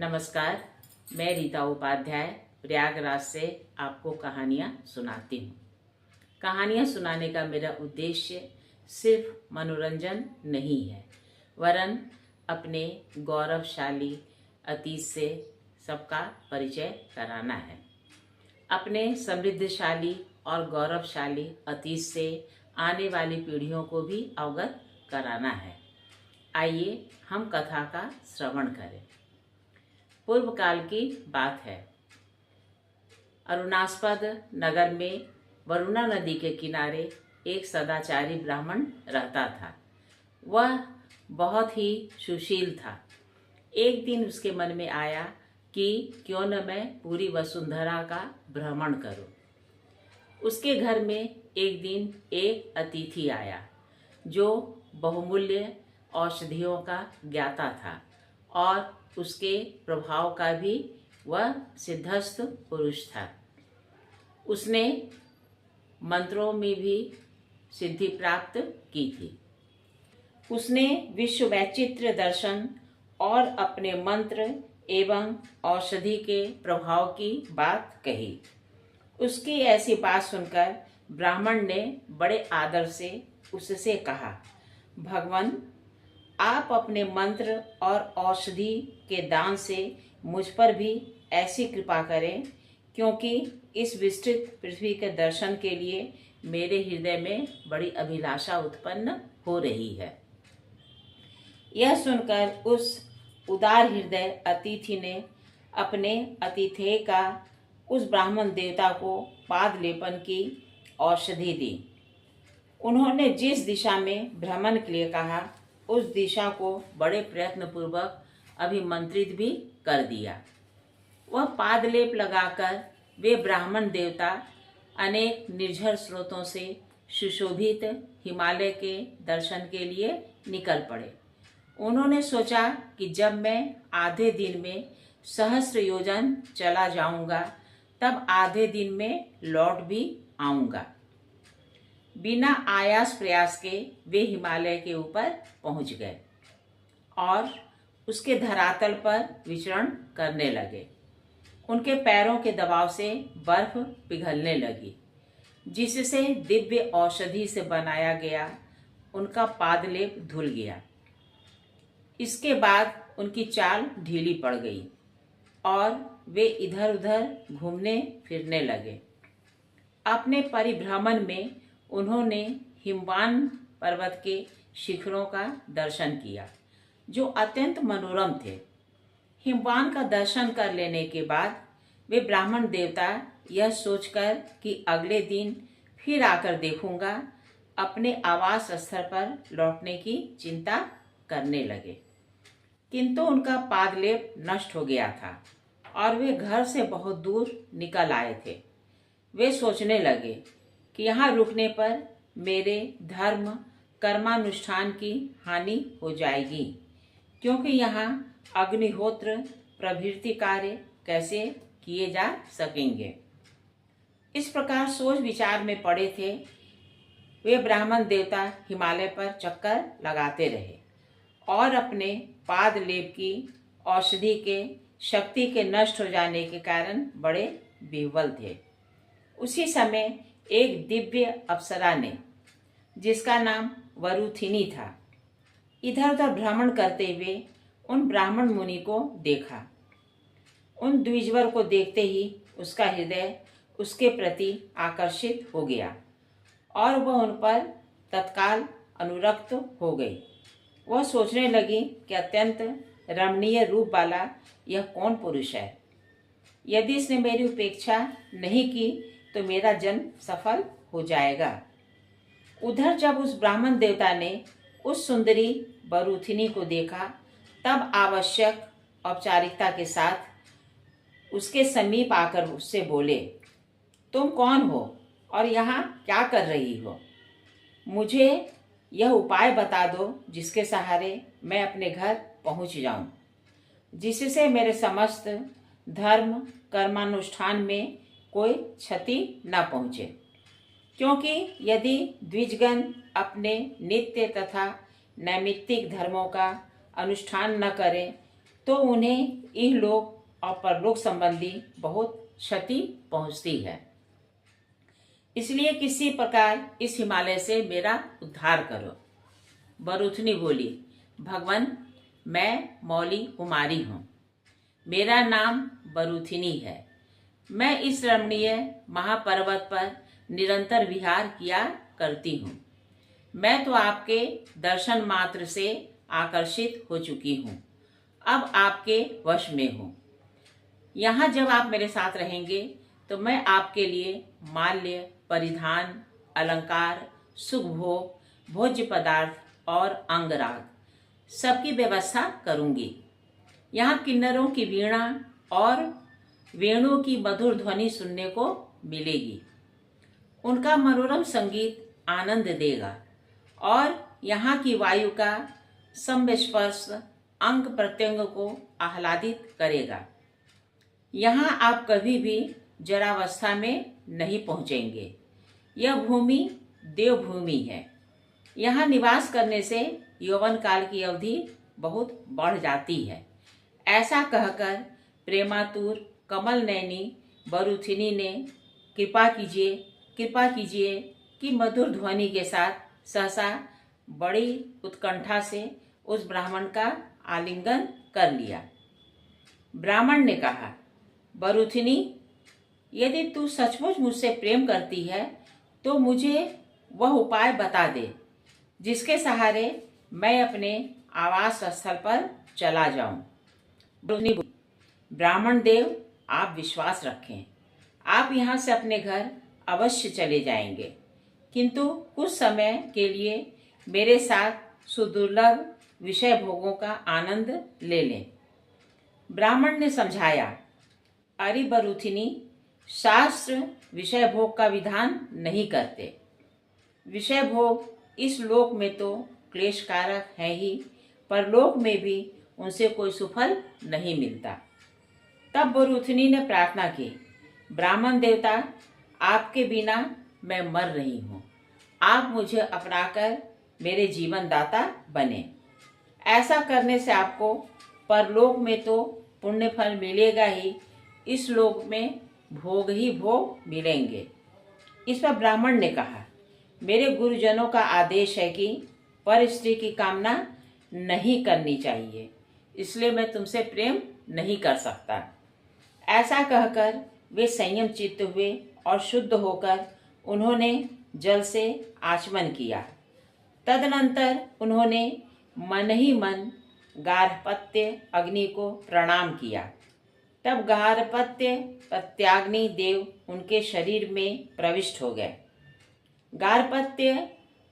नमस्कार, मैं रीता उपाध्याय प्रयागराज से आपको कहानियाँ सुनाती हूँ। कहानियाँ सुनाने का मेरा उद्देश्य सिर्फ मनोरंजन नहीं है, वरन अपने गौरवशाली अतीत से सबका परिचय कराना है। अपने समृद्धशाली और गौरवशाली अतीत से आने वाली पीढ़ियों को भी अवगत कराना है। आइए हम कथा का श्रवण करें। पूर्व काल की बात है। अरुणास्पद नगर में वरुणा नदी के किनारे एक सदाचारी ब्राह्मण रहता था। वह बहुत ही सुशील था। एक दिन उसके मन में आया कि क्यों न मैं पूरी वसुंधरा का भ्रमण करूं। उसके घर में एक दिन एक अतिथि आया जो बहुमूल्य औषधियों का ज्ञाता था और उसके प्रभाव का भी वह सिद्धस्थ पुरुष था। उसने मंत्रों में भी सिद्धि प्राप्त की थी। उसने विश्व वैचित्र्य दर्शन और अपने मंत्र एवं औषधि के प्रभाव की बात कही। उसकी ऐसी बात सुनकर ब्राह्मण ने बड़े आदर से उससे कहा, भगवान, आप अपने मंत्र और औषधि के दान से मुझ पर भी ऐसी कृपा करें, क्योंकि इस विस्तृत पृथ्वी के दर्शन के लिए मेरे हृदय में बड़ी अभिलाषा उत्पन्न हो रही है। यह सुनकर उस उदार हृदय अतिथि ने अपने आतिथेय का उस ब्राह्मण देवता को पाद लेपन की औषधि दी। उन्होंने जिस दिशा में भ्रमण के लिए कहा, उस दिशा को बड़े प्रयत्न पूर्वक अभिमंत्रित भी कर दिया। वह पादलेप लगाकर वे ब्राह्मण देवता अनेक निर्झर स्रोतों से सुशोभित हिमालय के दर्शन के लिए निकल पड़े। उन्होंने सोचा कि जब मैं आधे दिन में सहस्त्र योजन चला जाऊंगा, तब आधे दिन में लौट भी आऊंगा। बिना आयास प्रयास के वे हिमालय के ऊपर पहुंच गए और उसके धरातल पर विचरण करने लगे। उनके पैरों के दबाव से बर्फ पिघलने लगी, जिससे दिव्य औषधि से बनाया गया उनका पादलेप धुल गया। इसके बाद उनकी चाल ढीली पड़ गई और वे इधर उधर घूमने फिरने लगे। अपने परिभ्रमण में उन्होंने हिमवान पर्वत के शिखरों का दर्शन किया, जो अत्यंत मनोरम थे। हिमवान का दर्शन कर लेने के बाद वे ब्राह्मण देवता यह सोचकर कि अगले दिन फिर आकर देखूंगा, अपने आवास स्थल पर लौटने की चिंता करने लगे। किंतु उनका पादलेप नष्ट हो गया था और वे घर से बहुत दूर निकल आए थे। वे सोचने लगे कि यहाँ रुकने पर मेरे धर्म कर्मानुष्ठान की हानि हो जाएगी, क्योंकि यहाँ अग्निहोत्र प्रभृति कार्य कैसे किए जा सकेंगे। इस प्रकार सोच विचार में पड़े थे। वे ब्राह्मण देवता हिमालय पर चक्कर लगाते रहे और अपने पादलेप की औषधि के शक्ति के नष्ट हो जाने के कारण बड़े विह्वल थे। उसी समय एक दिव्य अप्सरा ने, जिसका नाम वरुथिनी था, इधर उधर भ्रमण करते हुए उन ब्राह्मण मुनि को देखा। उन द्विजवर को देखते ही उसका हृदय उसके प्रति आकर्षित हो गया और वह उन पर तत्काल अनुरक्त हो गई। वह सोचने लगी कि अत्यंत रमणीय रूप वाला यह कौन पुरुष है। यदि इसने मेरी उपेक्षा नहीं की तो मेरा जन्म सफल हो जाएगा। उधर जब उस ब्राह्मण देवता ने उस सुंदरी वरुथिनी को देखा, तब आवश्यक औपचारिकता के साथ उसके समीप आकर उससे बोले, तुम कौन हो और यहाँ क्या कर रही हो? मुझे यह उपाय बता दो जिसके सहारे मैं अपने घर पहुँच जाऊँ, जिससे मेरे समस्त धर्म कर्मानुष्ठान में कोई क्षति न पहुँचे। क्योंकि यदि द्विजगण अपने नित्य तथा नैमित्तिक धर्मों का अनुष्ठान न करें तो उन्हें इहलोक और परलोक संबंधी बहुत क्षति पहुंचती है। इसलिए किसी प्रकार इस हिमालय से मेरा उद्धार करो। बरूथनी बोली, भगवान, मैं मौली कुमारी हूँ। मेरा नाम बरूथिनी है। मैं इस रमणीय महापर्वत पर निरंतर विहार किया करती हूँ। मैं तो आपके दर्शन मात्र से आकर्षित हो चुकी हूँ, अब आपके वश में हूँ। यहाँ जब आप मेरे साथ रहेंगे तो मैं आपके लिए माल्य, परिधान, अलंकार, सुख भोग, भोज्य पदार्थ और अंगराग सबकी व्यवस्था करूँगी। यहाँ किन्नरों की वीणा और वेणुओं की मधुर ध्वनि सुनने को मिलेगी। उनका मनोरम संगीत आनंद देगा और यहाँ की वायु का संस्पर्श अंग प्रत्यंग को आह्लादित करेगा। यहाँ आप कभी भी जरावस्था में नहीं पहुँचेंगे। यह भूमि देवभूमि है। यहाँ निवास करने से यौवन काल की अवधि बहुत बढ़ जाती है। ऐसा कहकर प्रेमातुर कमल नैनी बरूथिनी ने कृपा कीजिए कि मधुर ध्वनि के साथ सहसा बड़ी उत्कंठा से उस ब्राह्मण का आलिंगन कर लिया। ब्राह्मण ने कहा, बरूथिनी, यदि तू सचमुच मुझसे प्रेम करती है तो मुझे वह उपाय बता दे जिसके सहारे मैं अपने आवास स्थल पर चला जाऊं। ब्राह्मण देव, आप विश्वास रखें, आप यहाँ से अपने घर अवश्य चले जाएंगे, किंतु कुछ समय के लिए मेरे साथ सुदुर्लभ विषय भोगों का आनंद ले लें। ब्राह्मण ने समझाया, अरे बरूथिनी, शास्त्र विषय भोग का विधान नहीं करते। विषय भोग इस लोक में तो क्लेशकारक है ही, परलोक में भी उनसे कोई सुफल नहीं मिलता। तब बरूथिनी ने प्रार्थना की, ब्राह्मण देवता, आपके बिना मैं मर रही हूँ। आप मुझे अपनाकर मेरे जीवन दाता बने। ऐसा करने से आपको परलोक में तो पुण्य फल मिलेगा ही, इस लोक में भोग ही भोग मिलेंगे। इस पर ब्राह्मण ने कहा, मेरे गुरुजनों का आदेश है कि पर स्त्री की कामना नहीं करनी चाहिए, इसलिए मैं तुमसे प्रेम नहीं कर सकता। ऐसा कहकर वे संयम चित्त हुए और शुद्ध होकर उन्होंने जल से आचमन किया। तदनंतर उन्होंने मन ही मन गार्हपत्य अग्नि को प्रणाम किया। तब गार्हपत्य प्रत्याग्नि देव उनके शरीर में प्रविष्ट हो गए। गार्हपत्य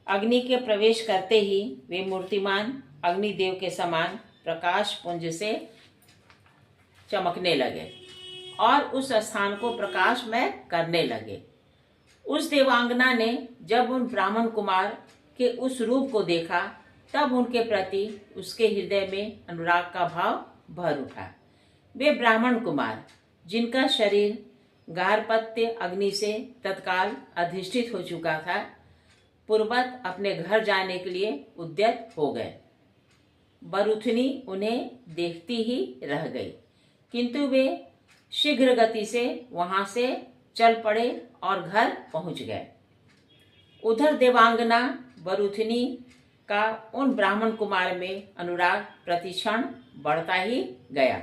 अग्नि के प्रवेश करते ही वे मूर्तिमान अग्निदेव के समान प्रकाश पुंज से चमकने लगे और उस स्थान को प्रकाशमय करने लगे। उस देवांगना ने जब उन ब्राह्मण कुमार के उस रूप को देखा तब उनके प्रति उसके हृदय में अनुराग का भाव भर उठा। वे ब्राह्मण कुमार, जिनका शरीर गार्हपत्य अग्नि से तत्काल अधिष्ठित हो चुका था, पूर्वत अपने घर जाने के लिए उद्यत हो गए। बरूथिनी उन्हें देखती ही रह गई, किंतु वे शीघ्र गति से वहां से चल पड़े और घर पहुंच गए। उधर देवांगना बरूथिनी का उन ब्राह्मण कुमार में अनुराग प्रतिक्षण बढ़ता ही गया।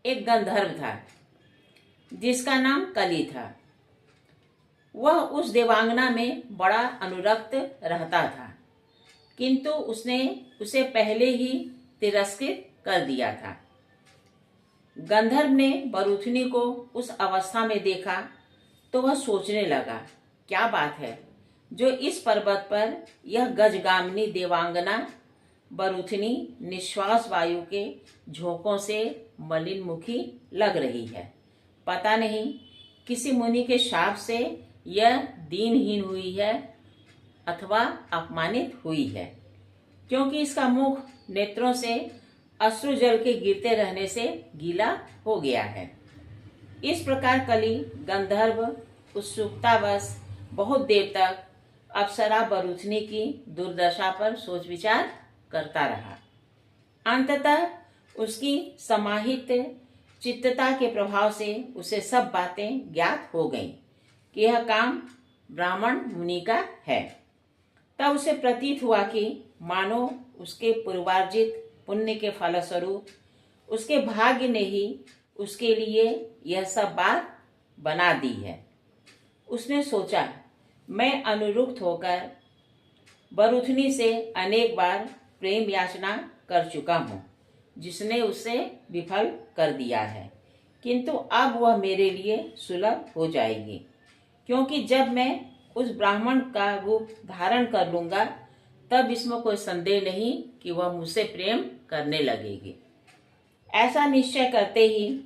एक गंधर्व था जिसका नाम कली था। वह उस देवांगना में बड़ा अनुरक्त रहता था, किंतु उसने उसे पहले ही तिरस्कृत कर दिया था। गंधर्व ने बरूथिनी को उस अवस्था में देखा तो वह सोचने लगा, क्या बात है जो इस पर्वत पर यह गजगामिनी देवांगना बरूथिनी निश्वास वायु के झोंकों से मलिन मुखी लग रही है। पता नहीं किसी मुनि के शाप से यह दीनहीन हुई है अथवा अपमानित हुई है, क्योंकि इसका मुख नेत्रों से अश्रु जल के गिरते रहने से गीला हो गया है। इस प्रकार कली गंधर्व उत्सुकतावश बहुत देर तक अप्सरा बरूथिनी की दुर्दशा पर सोच विचार करता रहा। अंततः उसकी समाहित चित्तता के प्रभाव से उसे सब बातें ज्ञात हो गईं कि यह काम ब्राह्मण मुनि का है। तब उसे प्रतीत हुआ कि मानो उसके पूर्वार्जित पुण्य के फलस्वरूप उसके भाग्य ने ही उसके लिए यह सब बात बना दी है। उसने सोचा, मैं अनुरुक्त होकर बरूथनी से अनेक बार प्रेम याचना कर चुका हूँ, जिसने उसे विफल कर दिया है, किंतु अब वह मेरे लिए सुलभ हो जाएगी, क्योंकि जब मैं उस ब्राह्मण का रूप धारण कर लूंगा तब इसमें कोई संदेह नहीं कि वह मुझसे प्रेम करने लगेगी। ऐसा निश्चय करते ही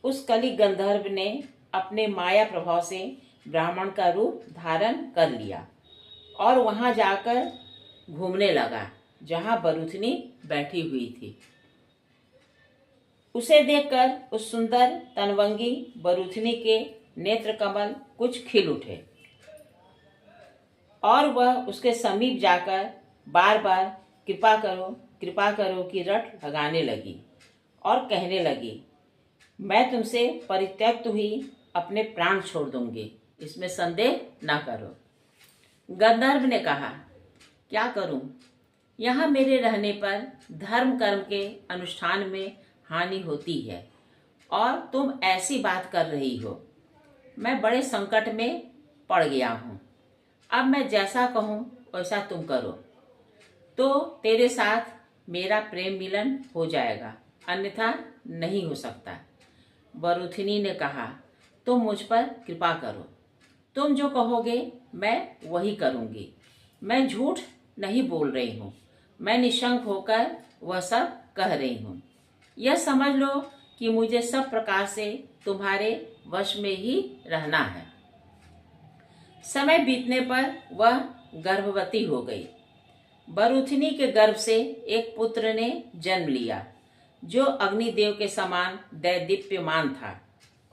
उस कलिक गंधर्व ने अपने माया प्रभाव से ब्राह्मण का रूप धारण कर लिया और वहां जाकर घूमने लगा जहां बरूथनी बैठी हुई थी। उसे देखकर उस सुंदर तनवंगी बरूथनी के नेत्र कमल कुछ खिल उठे और वह उसके समीप जाकर बार बार कृपा करो की रट लगाने लगी और कहने लगी, मैं तुमसे परित्यक्त हुई अपने प्राण छोड़ दूंगी, इसमें संदेह ना करो। गंधर्व ने कहा, क्या करूं? यहाँ मेरे रहने पर धर्म कर्म के अनुष्ठान में हानि होती है और तुम ऐसी बात कर रही हो। मैं बड़े संकट में पड़ गया हूँ। अब मैं जैसा कहूँ वैसा तुम करो तो तेरे साथ मेरा प्रेम मिलन हो जाएगा, अन्यथा नहीं हो सकता। बरूथनी ने कहा, तुम मुझ पर कृपा करो, तुम जो कहोगे मैं वही करूँगी। मैं झूठ नहीं बोल रही हूँ, मैं निशंक होकर वह सब कह रही हूँ। यह समझ लो कि मुझे सब प्रकार से तुम्हारे वश में ही रहना है। समय बीतने पर वह गर्भवती हो गई। बरूथनी के गर्भ से एक पुत्र ने जन्म लिया, जो अग्निदेव के समान दैदीप्यमान था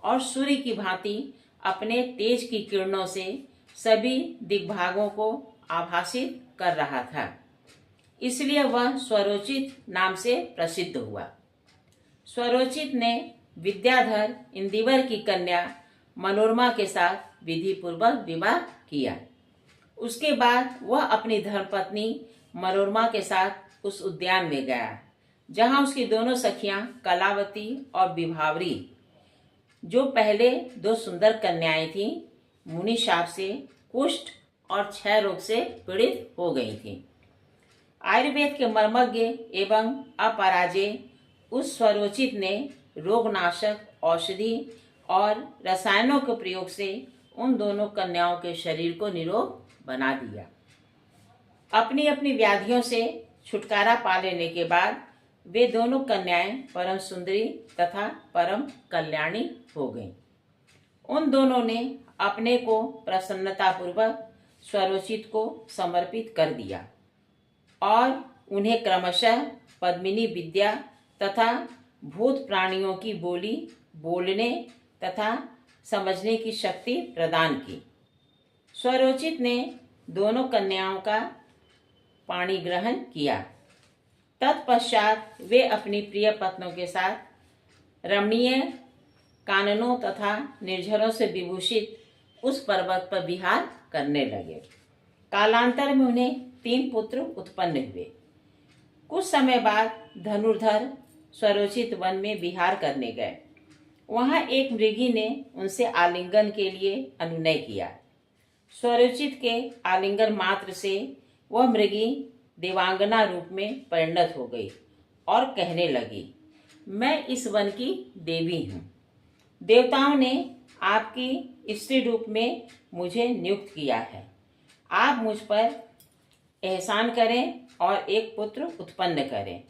और सूर्य की भांति अपने तेज की किरणों से सभी दिग्भागों को आभासित कर रहा था। इसलिए वह स्वरोचित नाम से प्रसिद्ध हुआ। स्वरोचित ने विद्याधर इंदिवर की कन्या मनोरमा के साथ विधि पूर्वक विवाह किया। उसके बाद वह अपनी धर्मपत्नी मनोरमा के साथ उस उद्यान में गया जहां उसकी दोनों सखियां कलावती और विभावरी, जो पहले दो सुंदर कन्याएं थीं, मुनि शाप से कुष्ठ और क्षय रोग से पीड़ित हो गई थीं। आयुर्वेद के मर्मज्ञ एवं अपराजय उस स्वरोचित ने रोगनाशक औषधि और रसायनों के प्रयोग से उन दोनों कन्याओं के शरीर को निरोग बना दिया। अपनी अपनी व्याधियों से छुटकारा पा लेने के बाद वे दोनों कन्याएं परम सुंदरी तथा परम कल्याणी हो गईं। उन दोनों ने अपने को प्रसन्नतापूर्वक स्वरोचित को समर्पित कर दिया और उन्हें क्रमशः पद्मिनी विद्या तथा भूत प्राणियों की बोली बोलने तथा समझने की शक्ति प्रदान की। स्वरोचित ने दोनों कन्याओं का पाणी ग्रहण किया। तत्पश्चात वे अपनी प्रिय पत्नों के साथ रमणीय काननों तथा निर्झरों से विभूषित उस पर्वत पर विहार करने लगे। कालांतर में उन्हें 3 पुत्र उत्पन्न हुए। कुछ समय बाद धनुर्धर स्वरोचित वन में विहार करने गए। वहां एक मृगी ने उनसे आलिंगन के लिए अनुनय किया। स्वरोचित के आलिंगन मात्र से वह मृगी देवांगना रूप में परिणत हो गई और कहने लगी, मैं इस वन की देवी हूँ। देवताओं ने आपकी स्त्री रूप में मुझे नियुक्त किया है। आप मुझ पर एहसान करें और एक पुत्र उत्पन्न करें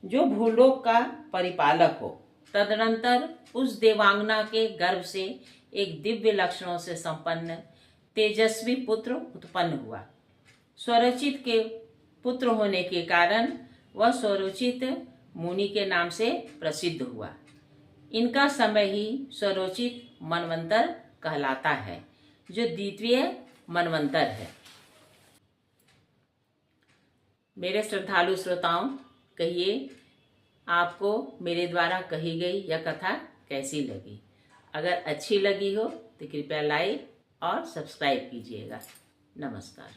जो भूलोक का परिपालक हो। तदनंतर उस देवांगना के गर्भ से एक दिव्य लक्षणों से संपन्न तेजस्वी पुत्र उत्पन्न हुआ। स्वरोचित के पुत्र होने के कारण वह स्वरोचित मुनि के नाम से प्रसिद्ध हुआ। इनका समय ही स्वरोचित मनवंतर कहलाता है, जो द्वितीय मनवंतर है। मेरे श्रद्धालु श्रोताओं, कहिए आपको मेरे द्वारा कही गई यह कथा कैसी लगी। अगर अच्छी लगी हो तो कृपया लाइक और सब्सक्राइब कीजिएगा। नमस्कार।